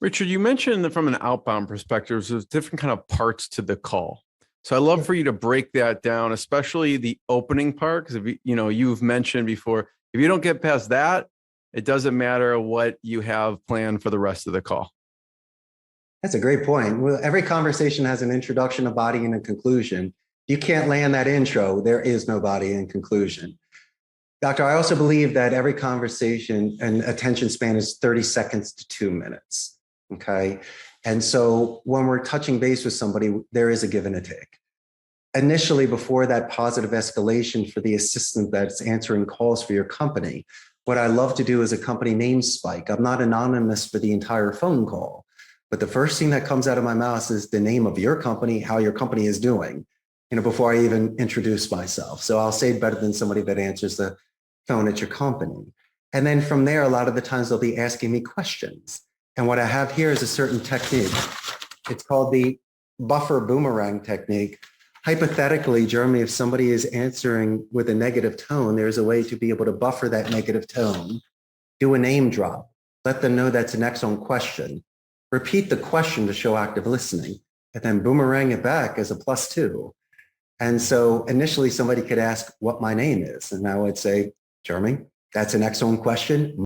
Richard, you mentioned that from an outbound perspective, there's different kind of parts to the call. So I'd love for you to break that down, especially the opening part, because if you've mentioned before, if you don't get past that, it doesn't matter what you have planned for the rest of the call. That's a great point. Well, every conversation has an introduction, a body, and a conclusion. You can't land that intro, there is no body and conclusion. Doctor, I also believe that every conversation and attention span is 30 seconds to 2 minutes. Okay. And so when we're touching base with somebody, there is a give and a take. Initially, before that positive escalation for the assistant that's answering calls for your company, what I love to do is a company name spike. I'm not anonymous for the entire phone call, but the first thing that comes out of my mouth is the name of your company, how your company is doing, before I even introduce myself. So I'll say it better than somebody that answers the phone at your company. And then from there, a lot of the times they'll be asking me questions. And what I have here is a certain technique. It's called the buffer boomerang technique. Hypothetically, Jeremy, if somebody is answering with a negative tone, there's a way to be able to buffer that negative tone, do a name drop, let them know that's an excellent question, repeat the question to show active listening, and then boomerang it back as a +2. And so initially somebody could ask what my name is. And I would say, Jeremy, that's an excellent question.